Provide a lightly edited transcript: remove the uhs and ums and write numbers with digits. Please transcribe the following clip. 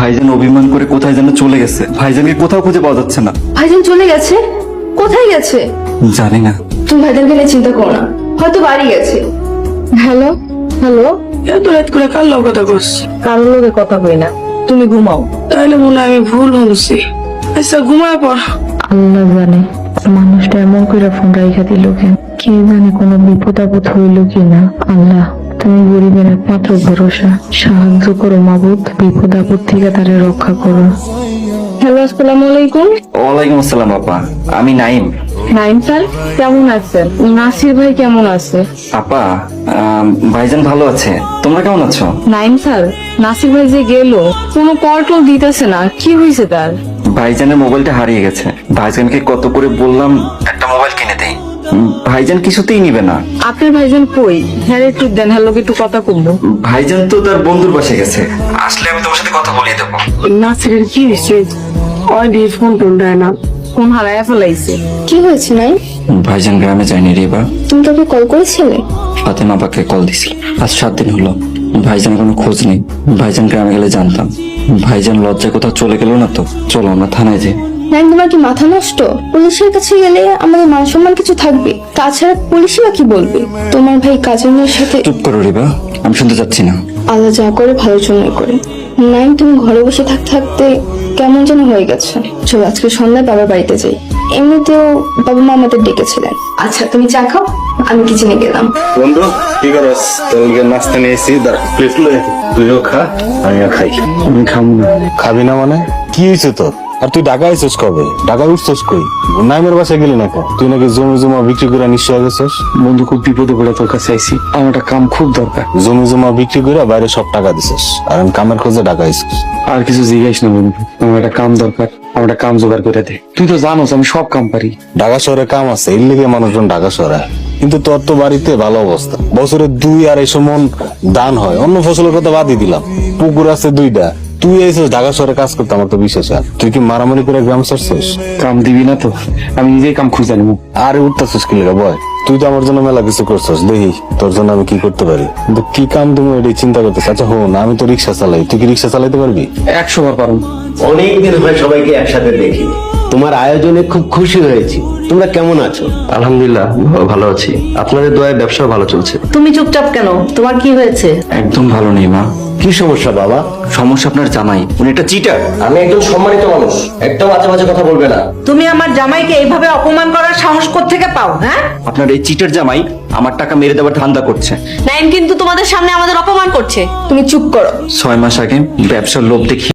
ভাইজান অভিমান করে কোথায় যেন চলে গেছে। ভাইজানকে কোথাও খুঁজে পাওয়া যাচ্ছে না। ভাইজান চলে গেছে? কোথায় গেছে? জানি না। তুমি ভাইজানকে নিয়ে চিন্তা করো না, হয়তো বাড়ি গেছে। হ্যালো হ্যালো, এত রাত করে কার লোক কথা করছ? কারোর লোকে কথা কই না, তুমি ঘুমাও। তাইলে মনে হয় আমি ভুল হচ্ছি। আচ্ছা ঘুমায় পর। আল্লাহ জানে মানুষটা এমন করে ফোন রাইখা দিল কেন, কে জানে কোনো বিপদ আপদ হইল কিনা। আল্লাহ তুমি গরিবের একমাত্র ভরসা, সাহায্য করো মাবুদ, বিপদ আপদ থেকে তারে রক্ষা করো। হ্যালো, আসসালামু আলাইকুম। ওয়ালাইকুম আসসালাম আপা, আমি নাইম। নাইম স্যার কেমন আছেন? নাসির ভাই কেমন আছে? আপা, ভাইজান ভালো আছে। তোমরা কেমন আছো? নাইম স্যার, নাসির ভাই যে গেল, কোনো কল টল দিতেছে না, কি হয়েছে তার? ভাইজানের মোবাইলটা হারিয়ে গেছে। ভাইজানকে কত করে বললাম একটা মোবাইল কিনে দেই, ভাইজান কিছুতেই নিবে না। আপনার ভাইজান কই? হ্যাঁ একটু দেন, হ্যালো একটু কথা কমবো। ভাইজান তো তার বন্ধুর বাসায় গেছে, আসলে আমি তোমার সাথে কথা বলিয়ে দেবো। নাসিরের কি হয়েছে? ওই দিয়ে ফোন টোন দেয় না। ফোন হারায় ফেলাইছে। কি হয়েছে নাই? ভাইজান গ্রামে যায়নি রে বা। তুমি তোকে কল করেছিলে? ফাতেমা আপাকে কল দিছিল, আজ 7 দিন হলো। ভাইজান কোনো খোঁজ নেই। ভাইজান গ্রামে গেলে জানতাম। ভাইজান লজ্জায় কোথাও চলে গেল না তো। চলো আমরা থানায় যাই। নাই, তোমার কি মাথা নষ্ট? পুলিশের কাছে গেলে আমাদের মান সম্মান কিছু থাকবে? তাছাড়া পুলিশরা কি বলবে? তোমার ভাই কাজনের সাথে। চুপ করো রিবা, আমি শুনতে চাচ্ছি না। আল্লাহ যা করে ভালোর জন্যই করে। নাইন, তুমি ঘরে বসে থাকতে থাকতে কেমন যেন হয়ে গেছে। চলো আজকে সন্ধ্যায় বাবার বাড়িতে যাই। এমনিতেও বাবা মা আমাদের ডেকেছিলেন। আচ্ছা তুমি চা খাও, আমি কিচেনে গেলাম। বন্ধু কি করস? তোর নাস্তা নিয়ে এসেছি, প্লেট লয়ে তুইও খা, আমিও খাই। আমি খাবো না। খাবি না মানে কি হয়েছে তোর? আর তুই ঢাকা আইছিস কবে? ঢাকা উঠছিস কই? নাইমের বাসায় গেলি না কেন? তুই নাকি জমি জমা বিক্রি করে নিশ্চয় গেছিস। বন্ধু খুব বিপদে পড়ে তোর কাছে আইছি, আমার একটা কাম খুব দরকার। জমি জমা বিক্রি করে বাইরে সব টাকা দিছিস, আর আমি কামের খোঁজে ঢাকা আইছিস। আর কিছু জিজ্ঞাসা না বন্ধু, আমার একটা কাম দরকার, আমার একটা কাম জোগাড় করে দে। তুই তো জানোস আমি সব কাম পারি। ঢাকা শহরে কাম আছে, এর লিগে মানুষজন ঢাকা শহরে আয়। কিন্তু তোর তো বাড়িতে ভালো অবস্থা, বছরে 2-250 মণ দান হয়। অন্য ফসলের কথা বাদই দিলাম, পুকুর আছে 2টা। তুই এসেছিস ঢাকা শহরে কাজ করতে, আমার তো বিশ্বাস। আর তুই কি মারামারি করে গ্রাম ছাড়ছিস? কাম দিবি না তো? আমি নিজেই কাম খুঁজে নিব। আরে উঠতেছিস কি লেগে বয়? তুই তো আমার জন্য মেলা কিছু করছিস, দেখি তোর জন্য আমি কি করতে পারি। কিন্তু কি কাম তুমি এটাই চিন্তা করতেছ। আচ্ছা হন, আমি তো রিক্সা চালাই, তুই কি রিক্সা চালাইতে পারবি? 100 বার পারুম। অনেকদিন হয় সবাইকে একসাথে দেখি। তোমার আয়োজনে খুব খুশি হয়েছি। তোমরা কেমন আছো? আলহামদুলিল্লাহ ভালো আছি, আপনাদের দয়ায় ব্যবসা ভালো চলছে। তুমি চুপচাপ কেন? তোমার কি হয়েছে? একদম ভালো নেই মা। কি সমস্যা বাবা? সমস্যা আপনার জামাই, উনি একটা চিটার। আমি একজন সম্মানিত মানুষ, একটাও বাজে বাজে কথা বলবে না। তুমি আমার জামাইকে এইভাবে অপমান করার সাহস কোত্থেকে পাও? হ্যাঁ, আপনার এই চিটার জামাই আমার টাকা মেরে দেওয়ার ধান্দা করছে। নাইম কিন্তু তোমাদের সামনে আমাদের অপমান করছে। তুমি চুপ করো। 6 মাস আগে ব্যবসার লোভ দেখি